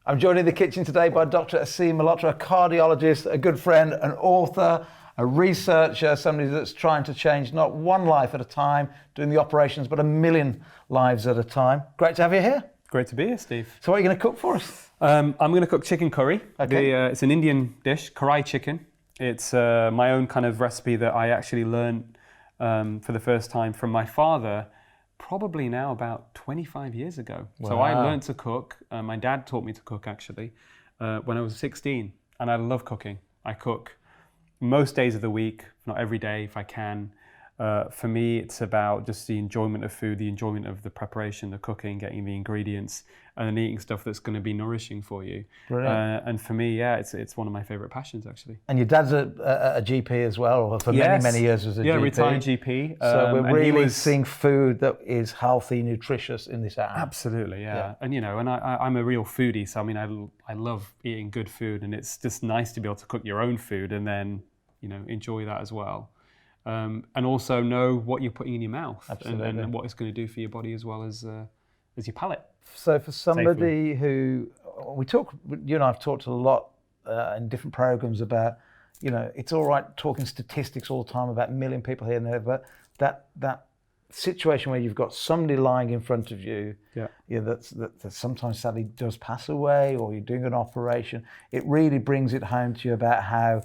I'm joined in the kitchen today by Dr. Aseem Malhotra, a cardiologist, a good friend, an author, a researcher, somebody that's trying to change not one life at a time, doing the operations, but 1 million lives at a time. Great to have you here. Great to be here, Steve. So what are you going to cook for us? I'm going to cook chicken curry. Okay. It's an Indian dish, karai chicken. It's my own kind of recipe that I actually learned for the first time from my father, probably now about 25 years ago. Wow. So I learned to cook. My dad taught me to cook actually when I was 16, and I love cooking. I cook most days of the week, not every day if I can. For me, it's about just the enjoyment of food, the enjoyment of the preparation, the cooking, getting the ingredients, and then eating stuff that's going to be nourishing for you. And for me, yeah, it's one of my favorite passions, actually. And your dad's a GP as well, or for many years was a GP. Yeah, retired GP. So we're really seeing food that is healthy, nutritious in this hour. Absolutely, yeah. And and I'm a real foodie, so I mean, I love eating good food, and it's just nice to be able to cook your own food and then enjoy that as well. And also know what you're putting in your mouth and what it's going to do for your body as well as your palate. So for somebody who, you and I have talked a lot in different programs about, it's all right talking statistics all the time about 1 million people here and there, but that situation where you've got somebody lying in front of you, that sometimes sadly does pass away, or you're doing an operation, it really brings it home to you about how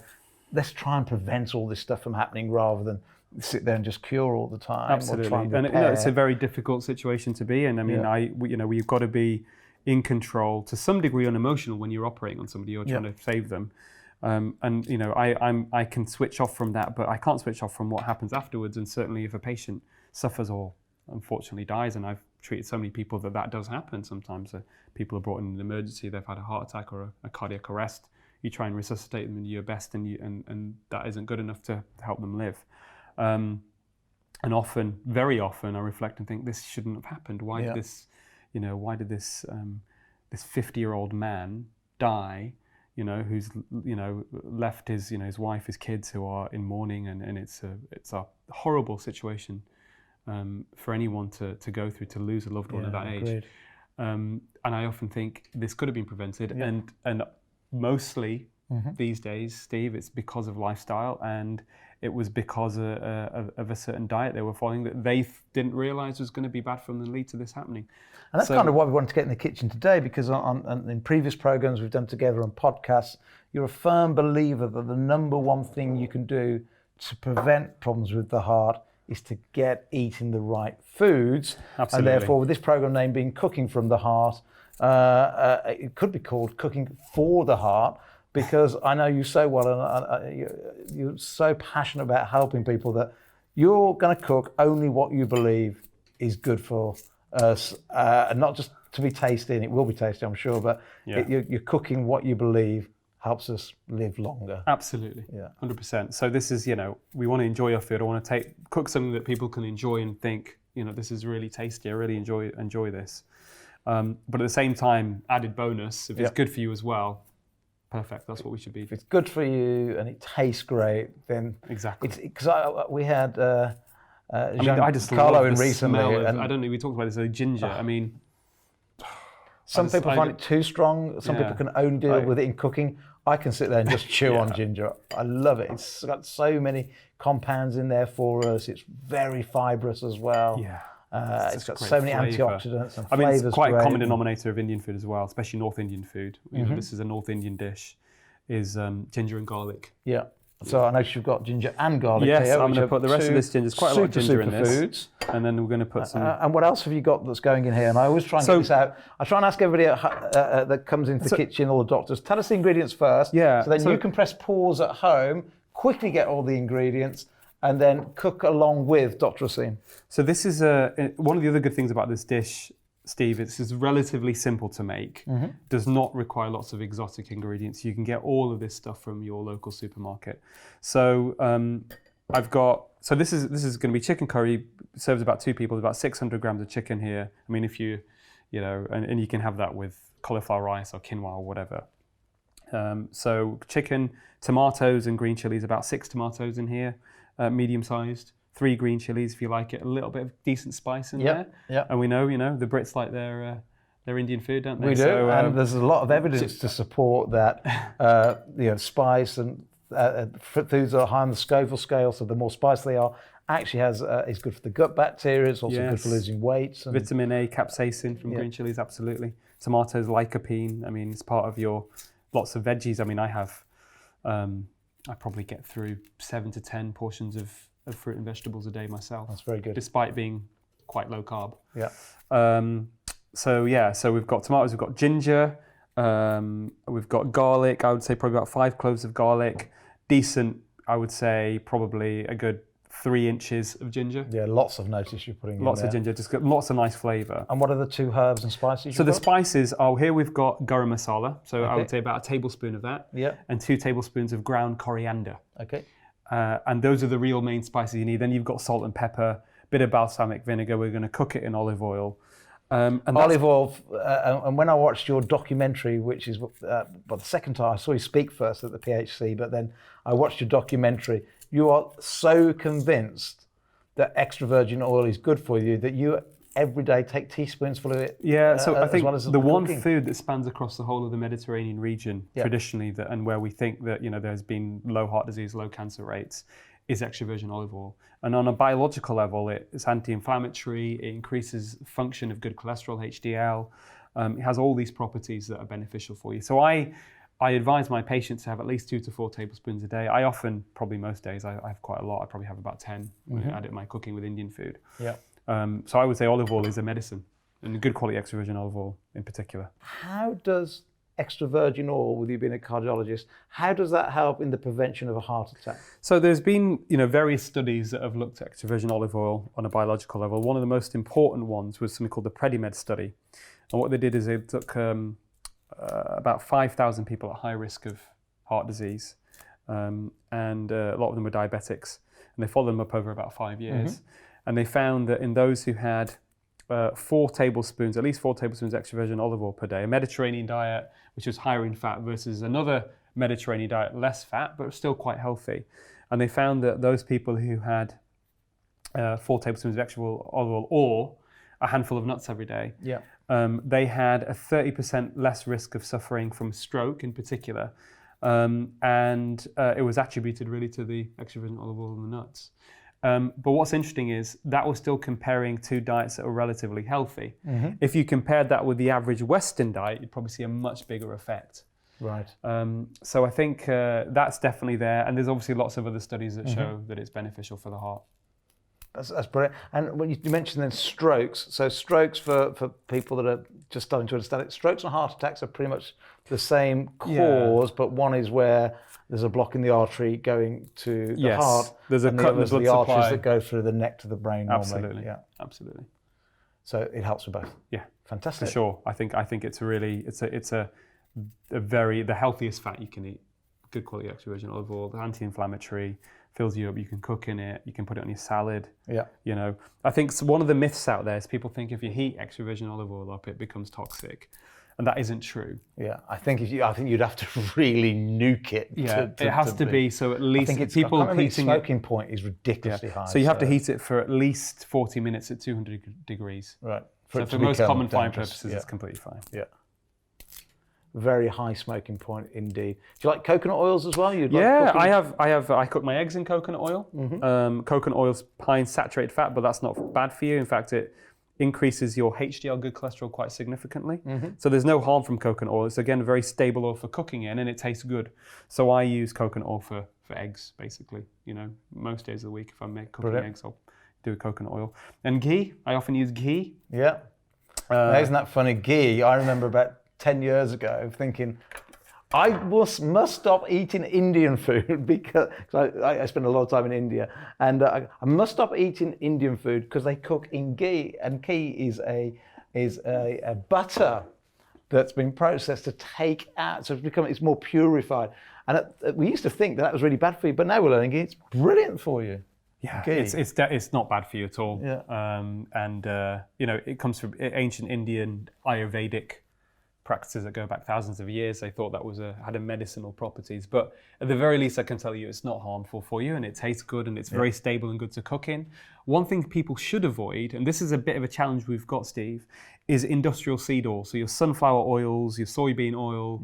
let's try and prevent all this stuff from happening rather than sit there and just cure all the time. Absolutely, or try and and it's a very difficult situation to be in. I mean, we've got to be in control to some degree and emotional when you're operating on somebody or trying to save them. I can switch off from that, but I can't switch off from what happens afterwards. And certainly, if a patient suffers or unfortunately dies, and I've treated so many people that does happen sometimes. People are brought in an emergency, they've had a heart attack or a cardiac arrest. You try and resuscitate them and do your best, and that isn't good enough to help them live. And often, very often, I reflect and think this shouldn't have happened. Why did this 50-year-old man die? Who's left his wife, his kids who are in mourning, and it's a horrible situation for anyone to go through, to lose a loved one at that age. And I often think this could have been prevented, and mostly these days, Steve, it's because of lifestyle, and it was because of a certain diet they were following that they didn't realize was going to be bad for them and lead to this happening. And that's kind of why we wanted to get in the kitchen today, because in previous programs we've done together on podcasts, you're a firm believer that the number one thing you can do to prevent problems with the heart is to get eating the right foods. Absolutely. And therefore, with this program name being Cooking from the Heart, it could be called Cooking for the Heart, because I know you so well, and you're so passionate about helping people that you're going to cook only what you believe is good for us, and not just to be tasty, and it will be tasty, I'm sure, but you're cooking what you believe helps us live longer. Absolutely, 100%. So this is, we want to enjoy our food. I want to cook something that people can enjoy and think, this is really tasty. I really enjoy this. But at the same time, added bonus, if it's good for you as well, perfect. That's what we should be. If it's good for you and it tastes great, then exactly. Because we had I just Carlo love in the recently, smell and I don't know. We talked about this. Ginger. I mean, some people find it too strong. Some people can only deal with it in cooking. I can sit there and just chew on ginger. I love it. It's got so many compounds in there for us. It's very fibrous as well. Yeah. It's got so many antioxidants and I mean, flavors. It's quite a common denominator of Indian food as well, especially North Indian food. This is a North Indian dish, is ginger and garlic. Yeah. So I know you've got ginger and garlic here. Yes, I'm going to put the rest of this ginger. There's quite a lot of ginger in this. Foods. And then we're going to put some. And what else have you got that's going in here? And I always try and get this out. I try and ask everybody that comes into the kitchen, all the doctors, tell us the ingredients first. Yeah. So then you can press pause at home, quickly get all the ingredients, and then cook along with Dr. Aseem. So this is one of the other good things about this dish, Steve. It's relatively simple to make. Does not require lots of exotic ingredients. You can get all of this stuff from your local supermarket. So this is going to be chicken curry. Serves about 2 people. About 600 grams of chicken here. I mean, if you and you can have that with cauliflower rice or quinoa or whatever. So chicken, tomatoes and green chilies. About 6 tomatoes in here. Medium-sized, 3 green chilies if you like it, a little bit of decent spice in there. Yeah. And we know, the Brits like their their Indian food, don't they? We do, and there's a lot of evidence to support that. Spice and foods that are high on the Scoville scale, so the more spicy they are, actually is good for the gut bacteria. It's also good for losing weight. And vitamin A, capsaicin from green chilies, absolutely. Tomatoes, lycopene. I mean, it's part of your lots of veggies. I mean, I probably get through 7 to 10 portions of fruit and vegetables a day myself. That's very good, despite being quite low carb. Yeah. So we've got tomatoes, we've got ginger, we've got garlic. I would say probably about 5 cloves of garlic. Decent, I would say probably a good 3 inches of ginger. Yeah, lots of notice you're putting in Lots there. of ginger, just got lots of nice flavour. And what are the 2 herbs and spices? So the spices are, here we've got garam masala. So I would say about a tablespoon of that. Yeah. And 2 tablespoons of ground coriander. Okay. And those are the real main spices you need. Then you've got salt and pepper, bit of balsamic vinegar. We're going to cook it in olive oil. And olive oil, and when I watched your documentary, which is the second time, I saw you speak first at the PHC, but then I watched your documentary, you are so convinced that extra virgin oil is good for you that you every day take teaspoonsful of it. Yeah, so I think the one cooking. food that spans across the whole of the Mediterranean region traditionally, and where we think that there's been low heart disease, low cancer rates, is extra virgin olive oil. And on a biological level, it's anti-inflammatory, it increases function of good cholesterol, HDL. It has all these properties that are beneficial for you. So I advise my patients to have at least 2 to 4 tablespoons a day. I often, probably most days, I have quite a lot. I probably have about 10 when I add it in my cooking with Indian food. Yeah. So I would say olive oil is a medicine, and good quality extra virgin olive oil in particular. How does extra virgin oil, with you being a cardiologist, how does that help in the prevention of a heart attack? So there's been various studies that have looked at extra virgin olive oil on a biological level. One of the most important ones was something called the PREDIMED study. And what they did is they took about 5,000 people at high risk of heart disease, and a lot of them were diabetics, and they followed them up over about 5 years. And they found that in those who had 4 tablespoons, at least 4 tablespoons extra virgin olive oil per day, a Mediterranean diet, which was higher in fat, versus another Mediterranean diet, less fat, but still quite healthy. And they found that those people who had 4 tablespoons of extra olive oil or a handful of nuts every day, they had a 30% less risk of suffering from stroke in particular. And it was attributed really to the extra virgin olive oil and the nuts. But what's interesting is that was still comparing 2 diets that were relatively healthy. If you compared that with the average Western diet, you'd probably see a much bigger effect. Right. So I think that's definitely there. And there's obviously lots of other studies that show that it's beneficial for the heart. That's brilliant. And when you mentioned then strokes, so strokes for people that are just starting to understand it, strokes and heart attacks are pretty much the same cause, but one is where there's a block in the artery going to the heart. There's a cut in the blood the arteries supply that go through the neck to the brain normally. Absolutely. Yeah. Absolutely. So it helps with both. Yeah. Fantastic. For sure. I think it's really the healthiest fat you can eat. Good quality extra virgin olive oil, anti-inflammatory, fills you up. You can cook in it. You can put it on your salad. Yeah. I think one of the myths out there is people think if you heat extra virgin olive oil up, it becomes toxic. And that isn't true. Yeah, I think you'd have to really nuke it. Yeah, it has to be. So at least people heating smoking point is ridiculously high. So you have to heat it for at least 40 minutes at 200 degrees. Right. So for most common fire purposes, it's completely fine. Yeah. Very high smoking point indeed. Do you like coconut oils as well? I cook my eggs in coconut oil. Coconut oil's high in saturated fat, but that's not bad for you. In fact, it increases your HDL, good cholesterol, quite significantly. So there's no harm from coconut oil. It's again a very stable oil for cooking in, and it tastes good. So I use coconut oil for eggs, basically. Most days of the week if I'm cooking eggs, I'll do coconut oil. And ghee, I often use ghee. Yeah. Isn't that funny? Ghee, I remember about 10 years ago thinking, I must stop eating Indian food because I spend a lot of time in India, and I must stop eating Indian food because they cook in ghee, and ghee is a butter that's been processed to take out, so it's more purified. And we used to think that was really bad for you, but now we're learning it's brilliant for you. Yeah, it's not bad for you at all. Yeah. It comes from ancient Indian Ayurvedic practices that go back thousands of years. They thought that had medicinal properties, but at the very least, I can tell you it's not harmful for you, and it tastes good, and it's very stable and good to cook in. One thing people should avoid, and this is a bit of a challenge we've got, Steve, is industrial seed oil. So your sunflower oils, your soybean oil,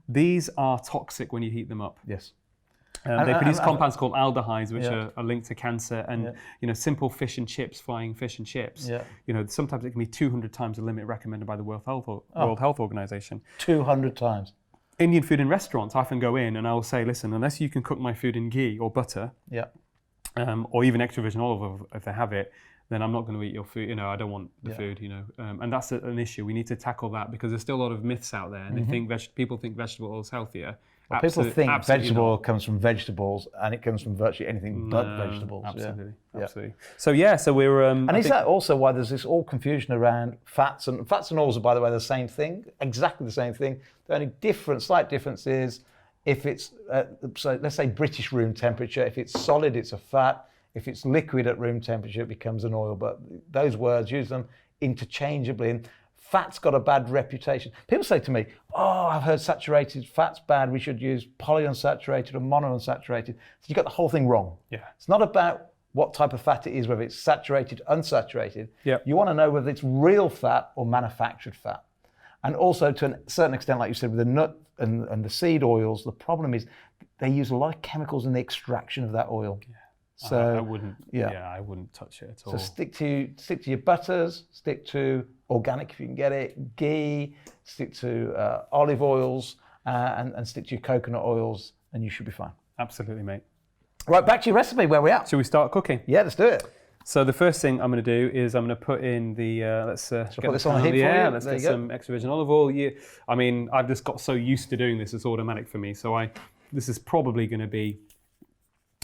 these are toxic when you heat them up. Yes. They produce compounds called aldehydes, which are linked to cancer, and simple fish and chips, frying fish and chips. Sometimes it can be 200 times the limit recommended by the World Health Organization. 200 times. Indian food in restaurants, I often go in and I will say, listen, unless you can cook my food in ghee or butter, or even extra virgin olive oil if they have it, then I'm not going to eat your food. I don't want the food. And that's an issue. We need to tackle that because there's still a lot of myths out there, and people think vegetable oil is healthier. Well, people think vegetable oil comes from vegetables, and it comes from virtually anything but vegetables. Absolutely. So we're. And is that also why there's this all confusion around fats and oils are, by the way, the same thing, exactly the same thing. The only slight difference is if it's so let's say British room temperature. If it's solid, it's a fat. If it's liquid at room temperature, it becomes an oil. But those words, use them interchangeably. And fat's got a bad reputation. People say to me, oh, I've heard saturated fat's bad. We should use polyunsaturated or monounsaturated. So you got the whole thing wrong. Yeah. It's not about what type of fat it is, whether it's saturated, unsaturated. Yep. You want to know whether it's real fat or manufactured fat. And also to a certain extent, like you said, with the nut and the seed oils, the problem is they use a lot of chemicals in the extraction of that oil. Yeah. So I wouldn't touch it at all. So stick to your butters, stick to organic if you can get it, ghee, stick to olive oils, and stick to your coconut oils, and you should be fine. Absolutely, mate. Right, back to your recipe. Where are we at? Should we start cooking? Yeah, let's do it. So the first thing I'm going to do is I'm going to put in the let's get put this on the heat for you? Let's get some extra virgin olive oil. I've just got so used to doing this; it's automatic for me. So this is probably going to be.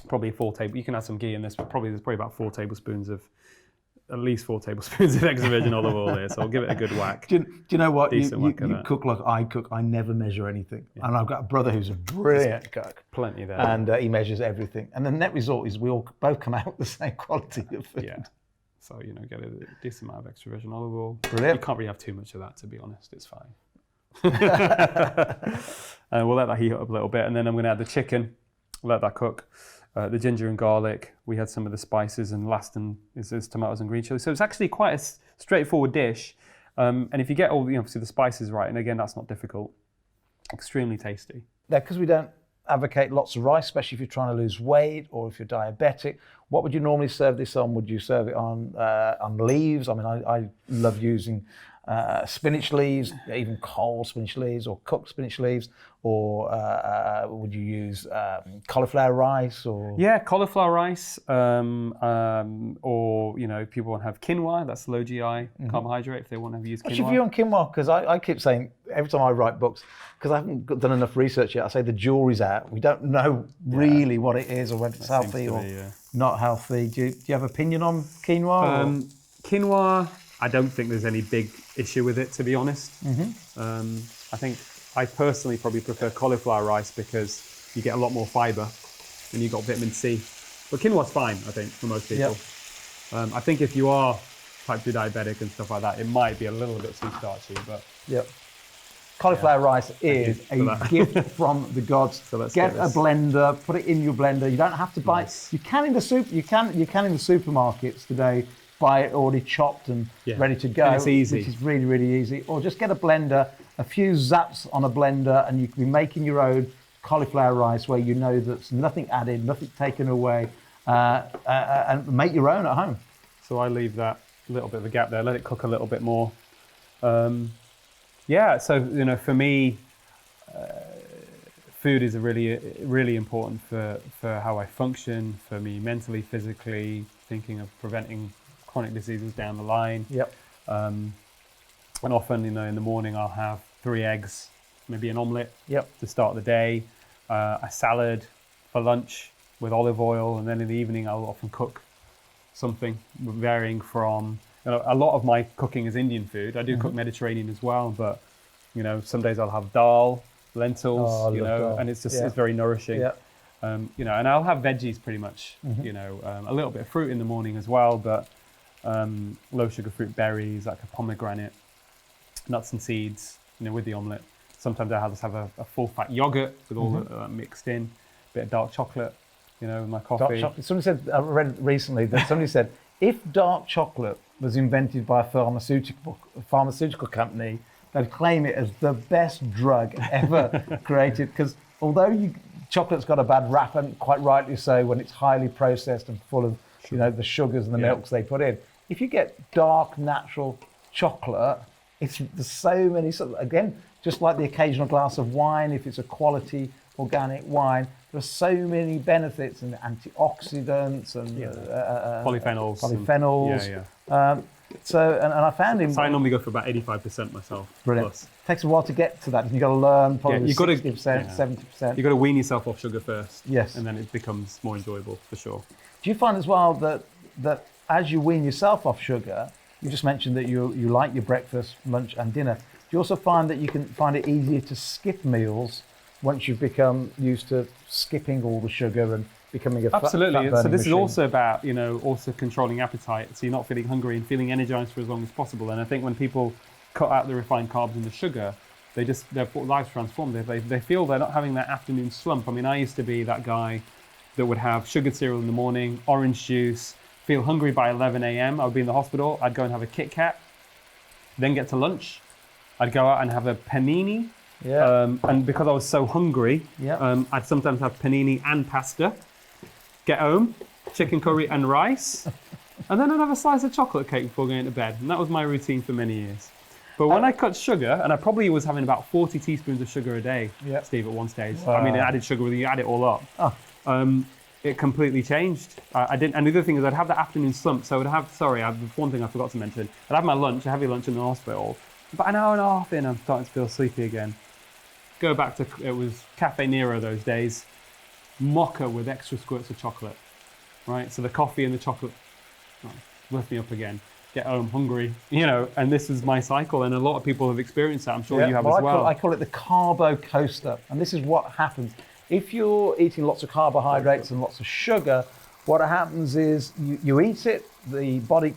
Probably 4 tablespoons. You can add some ghee in this, but there's probably about 4 tablespoons of, at least 4 tablespoons of extra virgin olive oil there. So I'll give it a good whack. Do you know what? You cook like I cook. I never measure anything. Yeah. And I've got a brother who's a brilliant cook. Plenty there. And he measures everything. And the net result is we all both come out with the same quality of food. Yeah. So, get a decent amount of extra virgin olive oil. Brilliant. You can't really have too much of that, to be honest. It's fine. And we'll let that heat up a little bit. And then I'm going to add the chicken, let that cook. The ginger and garlic, we had some of the spices, and last is tomatoes and green chili. So it's actually quite a straightforward dish. And if you get all obviously the spices right, and again, that's not difficult, extremely tasty. Yeah, because we don't advocate lots of rice, especially if you're trying to lose weight or if you're diabetic. What would you normally serve this on? Would you serve it on leaves? I mean, I love using spinach leaves, even cold spinach leaves or cooked spinach leaves, or would you use cauliflower rice? Or cauliflower rice, or people want to have quinoa. That's low GI carbohydrate if they want to use quinoa. What's your view on quinoa? Because I keep saying every time I write books, because I haven't done enough research yet, I say the jury's out. We don't know really what it is or whether it's healthy or not healthy. Do you have opinion on quinoa? Quinoa, I don't think there's any big issue with it, to be honest. I think I personally probably prefer cauliflower rice because you get a lot more fibre and you got vitamin C. But quinoa's fine, I think, for most people. I think if you are type 2 diabetic and stuff like that, it might be a little bit too starchy. But cauliflower rice is a gift from the gods. So get a blender, put it in your blender. You don't have to buy it. You can in the in the supermarkets today. Buy it already chopped and ready to go. And it's easy. Which is really, really easy. Or just get a blender, a few zaps on a blender, and you can be making your own cauliflower rice where you know there's nothing added, nothing taken away, and make your own at home. So I leave that little bit of a gap there, let it cook a little bit more. So for me, food is really important for how I function, for me mentally, physically, thinking of preventing chronic diseases down the line. And often, in the morning I'll have 3 eggs, maybe an omelette to start the day, a salad for lunch with olive oil, and then in the evening I'll often cook something varying from, a lot of my cooking is Indian food. I do cook Mediterranean as well, but some days I'll have dal, lentils, dal. And it's just it's very nourishing. And I'll have veggies pretty much, a little bit of fruit in the morning as well, but low sugar fruit berries like a pomegranate, nuts and seeds, with the omelette. Sometimes I just have a full fat yogurt with all that mixed in, a bit of dark chocolate, with my coffee. Dark chocolate. Somebody said, I read recently that somebody said, if dark chocolate was invented by a pharmaceutical company, they'd claim it as the best drug ever created, because although chocolate's got a bad rap, and quite rightly so, when it's highly processed and full of the sugars and the milks they put in. If you get dark natural chocolate, there's so many, again, just like the occasional glass of wine, if it's a quality organic wine, there are so many benefits and antioxidants and polyphenols. So I found him. So I normally go for about 85% myself. Brilliant. Plus. It takes a while to get to that. You've got to learn probably 60%, 70%. You've got to wean yourself off sugar first. Yes. And then it becomes more enjoyable, for sure. Do you find as well that as you wean yourself off sugar, you just mentioned that you like your breakfast, lunch and dinner. Do you also find that you can find it easier to skip meals once you've become used to skipping all the sugar and becoming a Absolutely. fat So this machine? is also about, also controlling appetite. So you're not feeling hungry and feeling energized for as long as possible. And I think when people cut out the refined carbs and the sugar, their lives transformed. They feel they're not having that afternoon slump. I mean, I used to be that guy that would have sugared cereal in the morning, orange juice, feel hungry by 11 a.m. I would be in the hospital. I'd go and have a Kit Kat, then get to lunch. I'd go out and have a panini. Yeah. And because I was so hungry, I'd sometimes have panini and pasta. Get home, chicken curry and rice. And then I'd have a slice of chocolate cake before going to bed. And that was my routine for many years. But when I cut sugar, and I probably was having about 40 teaspoons of sugar a day, Steve, at one stage. I mean, added sugar, you add it all up. It completely changed. I didn't, and the other thing is I'd have the afternoon slump. So one thing I forgot to mention. I'd have my lunch, a heavy lunch in the hospital. About an hour and a half in, I'm starting to feel sleepy again. Go back to, it was Cafe Nero those days. Mocha with extra squirts of chocolate, right? So the coffee and the chocolate lift me up again. Get home hungry, and this is my cycle. And a lot of people have experienced that. I'm sure you have as well. I call it the carbo coaster. And this is what happens. If you're eating lots of carbohydrates and lots of sugar, what happens is you eat it, the body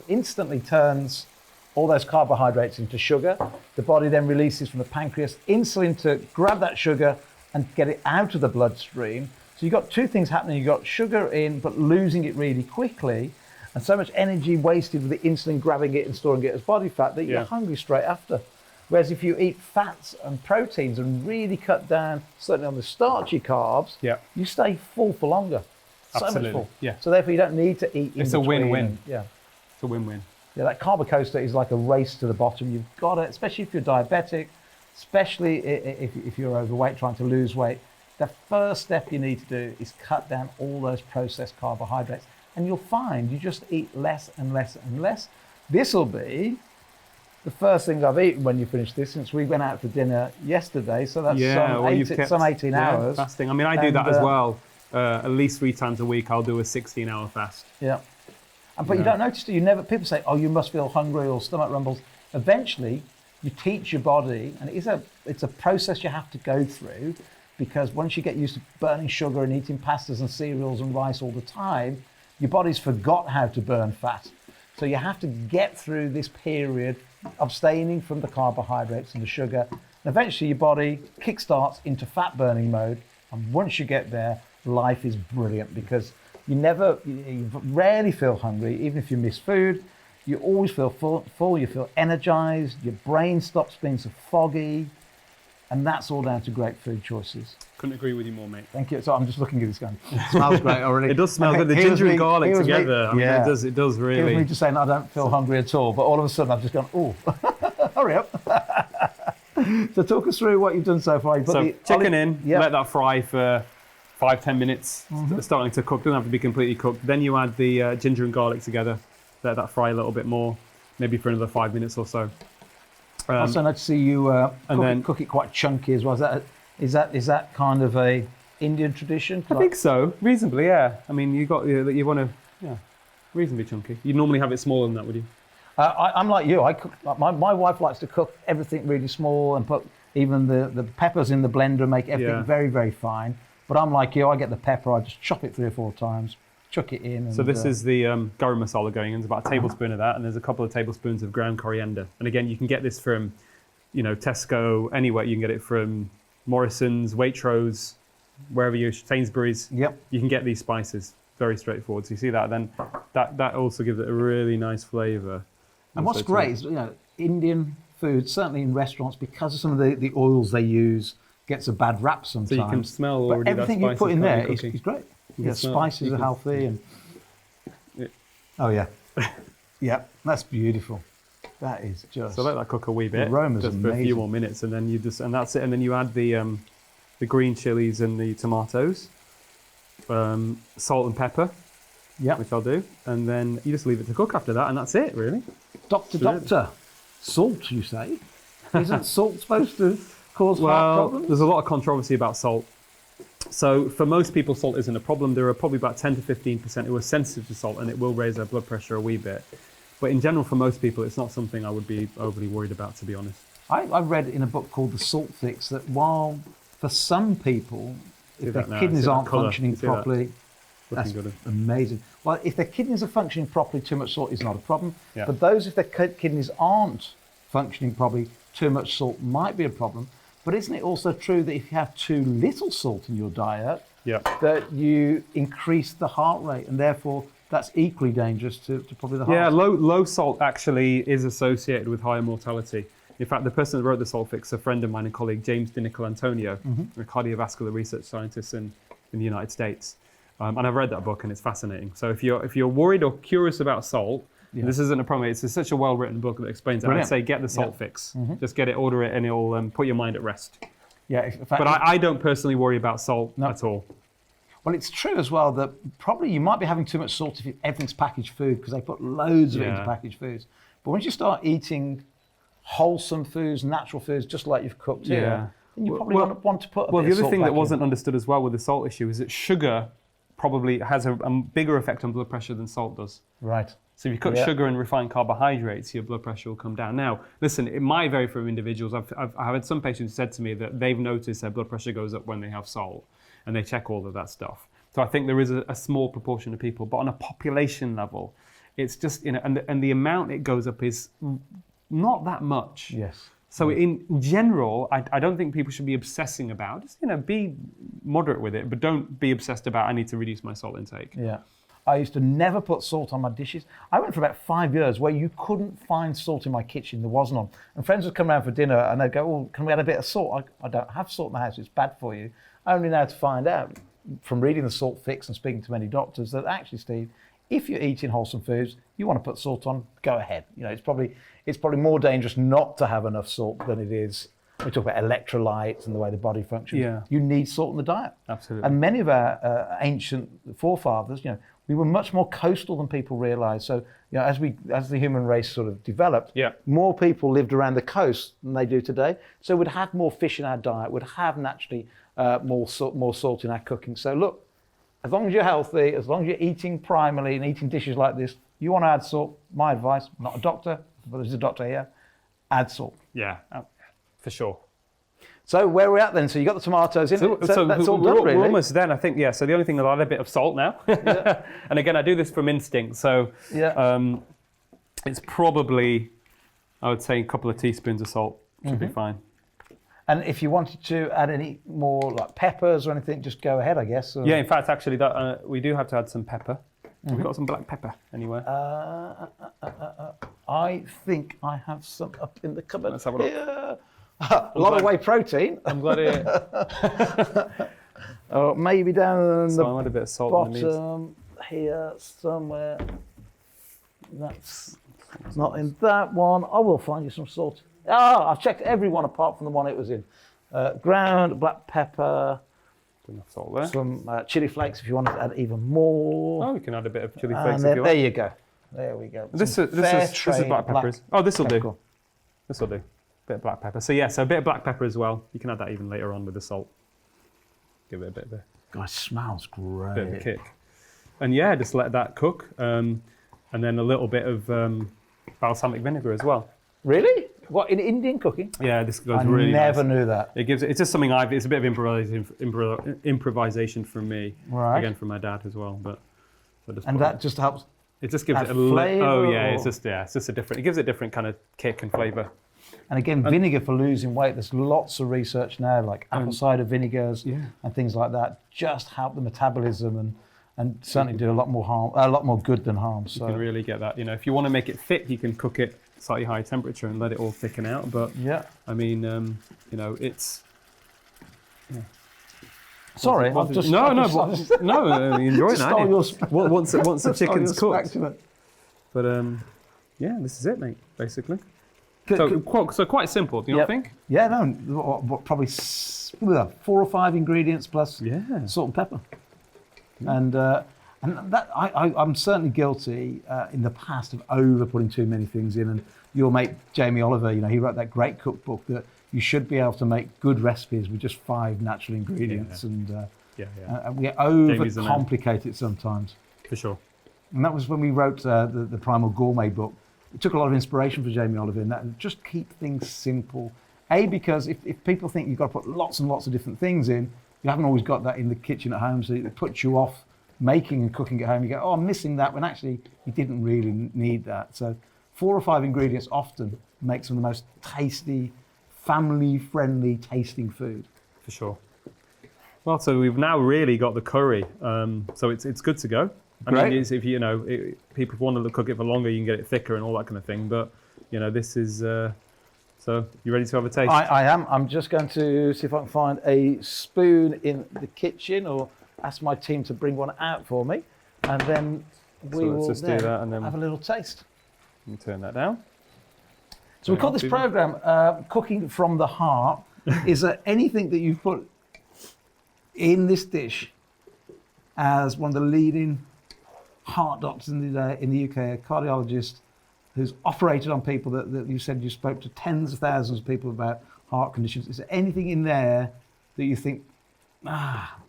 instantly turns all those carbohydrates into sugar. The body then releases from the pancreas insulin to grab that sugar and get it out of the bloodstream. So you've got two things happening. You've got sugar in, but losing it really quickly, and so much energy wasted with the insulin grabbing it and storing it as body fat that you're hungry straight after. Whereas if you eat fats and proteins and really cut down, certainly on the starchy carbs, you stay full for longer. Absolutely. So much full. Yeah. So therefore you don't need to eat in It's between. a win-win. Yeah. It's a win-win. Yeah, that carbo coaster is like a race to the bottom. You've got to, especially if you're diabetic, especially if you're overweight, trying to lose weight, the first step you need to do is cut down all those processed carbohydrates. And you'll find you just eat less and less and less. This will be the first thing I've eaten when you finish this, since we went out for dinner yesterday. So that's some 18 hours. Fasting. I mean, I do that as well. At least 3 times a week, I'll do a 16-hour fast. Yeah. But you don't notice that people say, oh, you must feel hungry or stomach rumbles. Eventually, you teach your body, and it's a process you have to go through, because once you get used to burning sugar and eating pastas and cereals and rice all the time, your body's forgot how to burn fat. So you have to get through this period abstaining from the carbohydrates and the sugar. And eventually your body kickstarts into fat burning mode. And once you get there, life is brilliant, because you rarely feel hungry, even if you miss food. You always feel full, you feel energized, your brain stops being so foggy. And that's all down to great food choices. Couldn't agree with you more, mate. Thank you. So I'm just looking at this going, it smells great already. It does smell good. The ginger and garlic together. I mean, it does really. Here's me just saying I don't feel hungry at all, but all of a sudden I've just gone, oh, hurry up. So talk us through what you've done so far. So chicken in, let that fry for 5-10 minutes. It's starting to cook, doesn't have to be completely cooked. Then you add the ginger and garlic together, let that fry a little bit more, maybe for another 5 minutes or so. Also, nice to see you cook it quite chunky as well. Is that kind of a Indian tradition? I think so, reasonably, yeah. I mean, you want to, reasonably chunky. You'd normally have it smaller than that, would you? I'm like you. I cook. My wife likes to cook everything really small and put even the peppers in the blender and make everything very, very fine. But I'm like you. I get the pepper. I just chop it 3 or 4 times, chuck it in. So this is the garam masala going in. There's about a tablespoon of that, and there's a couple of tablespoons of ground coriander. And again, you can get this from Tesco, anywhere. You can get it from Morrison's, Waitrose, wherever Sainsbury's. Yep. You can get these spices. Very straightforward. So you see that, then that also gives it a really nice flavour. And what's great is, Indian food, certainly in restaurants, because of some of the oils they use, gets a bad rap sometimes. So you can smell already but everything you put in there is great. Yeah, spices are healthy. And oh, yeah. Yeah, that's beautiful. That is just... So let that cook a wee bit, aroma's just for a few more minutes, and then that's it. And then you add the green chilies and the tomatoes, salt and pepper, which I'll do, and then you just leave it to cook after that, and that's it, really. Doctor, salt, you say? Isn't salt supposed to cause heart problems? There's a lot of controversy about salt. So for most people, salt isn't a problem. There are probably about 10 to 15% who are sensitive to salt, and it will raise their blood pressure a wee bit. But in general, for most people, it's not something I would be overly worried about, to be honest. I read in a book called The Salt Fix that while for some people, if their kidneys aren't functioning properly, that's amazing. Well, if their kidneys are functioning properly, too much salt is not a problem. Yeah. But those, if their kidneys aren't functioning properly, too much salt might be a problem. But isn't it also true that if you have too little salt in your diet, that you increase the heart rate, and therefore that's equally dangerous to probably the heart? Yeah, low salt actually is associated with higher mortality. In fact, the person that wrote the Salt Fix, a friend of mine and colleague, James Di Nicolantonio, a cardiovascular research scientist in the United States. And I've read that book, and it's fascinating. So if you're worried or curious about salt, this isn't a problem. It's such a well-written book that explains it. I'd say get the Salt Fix. Just get it, order it, and it'll put your mind at rest. Yeah, in fact, but I don't personally worry about salt at all. Well, it's true as well that probably you might be having too much salt if everything's packaged food, because they put loads of it into packaged foods. But once you start eating wholesome foods, natural foods, just like you've cooked here, then you probably want to put a bit of salt back in. Well, the other thing that wasn't understood as well with the salt issue is that sugar probably has a bigger effect on blood pressure than salt does. Right. So if you cut sugar and refined carbohydrates, your blood pressure will come down. Now, listen, it might vary from individuals. I've had some patients who said to me that they've noticed their blood pressure goes up when they have salt, and they check all of that stuff. So I think there is a small proportion of people, but on a population level, it's just, and the amount it goes up is not that much. Yes. So in general, I don't think people should be obsessing about, just, be moderate with it, but don't be obsessed about, I need to reduce my salt intake. Yeah. I used to never put salt on my dishes. I went for about 5 years where you couldn't find salt in my kitchen. There wasn't on. And friends would come around for dinner and they'd go, "Oh, can we add a bit of salt?" I don't have salt in the house. It's bad for you. I only now to find out from reading the Salt Fix and speaking to many doctors that actually, Steve, if you're eating wholesome foods, you want to put salt on, go ahead. It's probably more dangerous not to have enough salt than it is. We talk about electrolytes and the way the body functions. Yeah. You need salt in the diet. Absolutely. And many of our ancient forefathers, we were much more coastal than people realise. So, as the human race sort of developed, more people lived around the coast than they do today. So we'd have more fish in our diet. We'd have naturally more salt in our cooking. So look, as long as you're healthy, as long as you're eating primarily and eating dishes like this, you want to add salt. My advice, not a doctor, but there's a doctor here, add salt. Yeah, for sure. So where are we at then? So you got the tomatoes in. So that's all done, really. We're almost then, I think. Yeah. So the only thing is I'll add a bit of salt now. And again, I do this from instinct. So it's probably, I would say, a couple of teaspoons of salt should be fine. And if you wanted to add any more like peppers or anything, just go ahead, I guess. Or... Yeah. In fact, actually, that we do have to add some pepper. We've got some black pepper anywhere. I think I have some up in the cupboard. Let's have a look. A lot of whey protein. I'm glad it. Oh, maybe down the I want a bit of salt bottom here somewhere. That's not in that one. I will find you some salt. I've checked every one apart from the one it was in. Ground black pepper. Enough salt there. Some chili flakes if you want to add even more. Oh, you can add a bit of chili flakes if if you want. There you go. There we go. This is black pepper. Oh, this will do. This will do. Bit of black pepper. So a bit of black pepper as well. You can add that even later on with the salt. Give it a bit of a... God, it smells great. Bit of a kick. And just let that cook. And then a little bit of balsamic vinegar as well. Really? What, in Indian cooking? Yeah, this goes really nice. I never knew that. It's just something it's a bit of improvisation from me. Right. Again, from my dad as well. But that just helps. It just gives it a flavour. it's just a different. It gives it a different kind of kick and flavour. And again, vinegar for losing weight. There's lots of research now, like apple cider vinegars and things like that, just help the metabolism and certainly do a lot more good than harm. So you can really get that. If you want to make it thick, you can cook it slightly higher temperature and let it all thicken out. But I mean, it's. Yeah. Sorry, no, enjoying that. Once the chicken's cooked. But this is it, mate. Basically. So quite simple. Do you not think? Yeah, no. Probably 4 or 5 ingredients plus salt and pepper. And that I'm certainly guilty in the past of over putting too many things in. And your mate Jamie Oliver, he wrote that great cookbook that you should be able to make good recipes with just 5 natural ingredients. And we overcomplicate it sometimes. For sure. And that was when we wrote the Primal Gourmet book. It took a lot of inspiration from Jamie Oliver in that, and just keep things simple. Because if people think you've got to put lots and lots of different things in, you haven't always got that in the kitchen at home, so it puts you off making and cooking at home. You go, oh, I'm missing that, when actually you didn't really need that. So 4 or 5 ingredients often make some of the most tasty, family-friendly tasting food. For sure. Well, so we've now really got the curry, so it's good to go. I mean, if people want to cook it for longer, you can get it thicker and all that kind of thing. But this is. So you ready to have a taste? I am. I'm just going to see if I can find a spoon in the kitchen, or ask my team to bring one out for me, and then we will do that and then have a little taste. Let me turn that down. So we call this program "Cooking from the Heart." Is there anything that you've put in this dish as one of the leading heart doctors in the UK, a cardiologist who's operated on people that you said you spoke to tens of thousands of people about heart conditions? Is there anything in there that you think,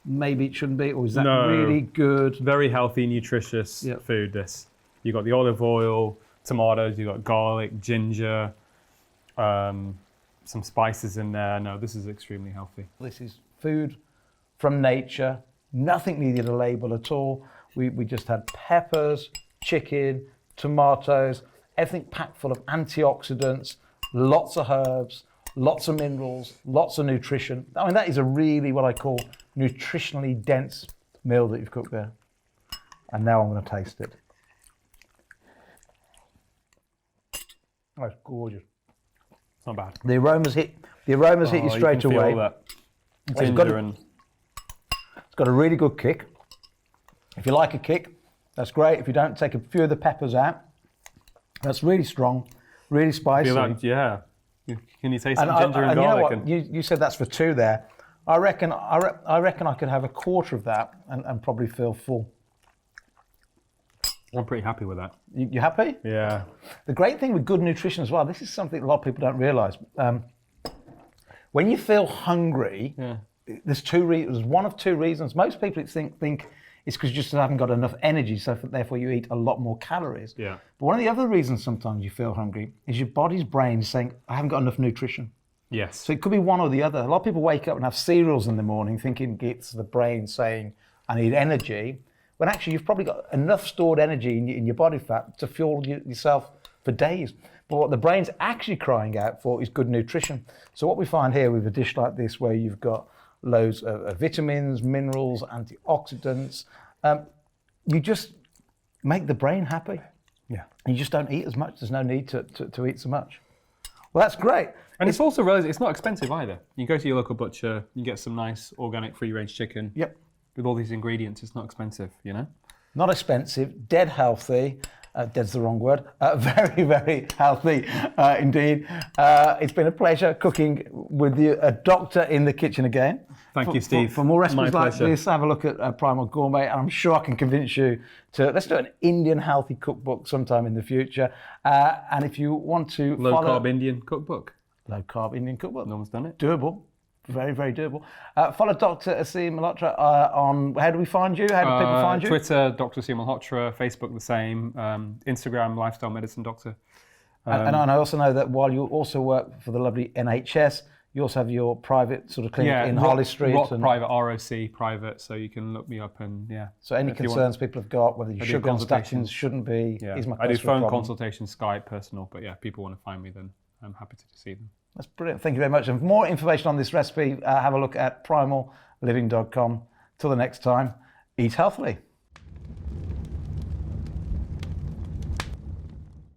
maybe it shouldn't be, or is that really good? Very healthy, nutritious food, this. You've got the olive oil, tomatoes, you've got garlic, ginger, some spices in there. No, this is extremely healthy. This is food from nature, nothing needed a label at all. We just had peppers, chicken, tomatoes, everything packed full of antioxidants, lots of herbs, lots of minerals, lots of nutrition. I mean, that is a really what I call nutritionally dense meal that you've cooked there. And now I'm going to taste it. Oh, it's gorgeous. It's not bad. The aromas hit you straight you can away. Feel that ginger it's got a really good kick. If you like a kick, that's great. If you don't, take a few of the peppers out. That's really strong, really spicy. Feel that, Can you taste some ginger and garlic? You know what? You said that's for 2 there. I reckon I could have a quarter of that and probably feel full. I'm pretty happy with that. You happy? Yeah. The great thing with good nutrition as well, this is something a lot of people don't realise. When you feel hungry, there's one of 2 reasons. Most people think it's because you just haven't got enough energy, so therefore you eat a lot more calories. Yeah. But one of the other reasons sometimes you feel hungry is your body's brain saying, I haven't got enough nutrition. Yes. So it could be one or the other. A lot of people wake up and have cereals in the morning thinking it's the brain saying, I need energy, when actually you've probably got enough stored energy in your body fat to fuel yourself for days. But what the brain's actually crying out for is good nutrition. So what we find here with a dish like this, where you've got loads of vitamins, minerals, antioxidants, you just make the brain happy. Yeah. And you just don't eat as much. There's no need to eat so much. Well, that's great. And it's also it's not expensive either. You go to your local butcher, you get some nice organic free-range chicken. Yep. With all these ingredients, it's not expensive, Not expensive, dead healthy. Dead's the wrong word. Very, very healthy indeed. It's been a pleasure cooking with you, a doctor in the kitchen again. Thank you, Steve. For more recipes like this, have a look at Primal Gourmet, and I'm sure I can convince you let's do an Indian healthy cookbook sometime in the future. And if you want to low-carb Indian cookbook. Low-carb Indian cookbook. No one's done it. Doable. Very, very doable. Follow Dr. Aseem Malhotra on, how do we find you? How do people find you? Twitter, Dr. Aseem Malhotra, Facebook the same, Instagram, Lifestyle Medicine Doctor. And I also know that while you also work for the lovely NHS, you also have your private sort of clinic in Harley Street. Private, ROC, private, so you can look me up and So any concerns people have got, whether you sugar on statins shouldn't be, is my I do phone consultations, Skype, personal, but people want to find me then. I'm happy to see them. That's brilliant. Thank you very much. And for more information on this recipe, have a look at primalliving.com. Till the next time, eat healthily.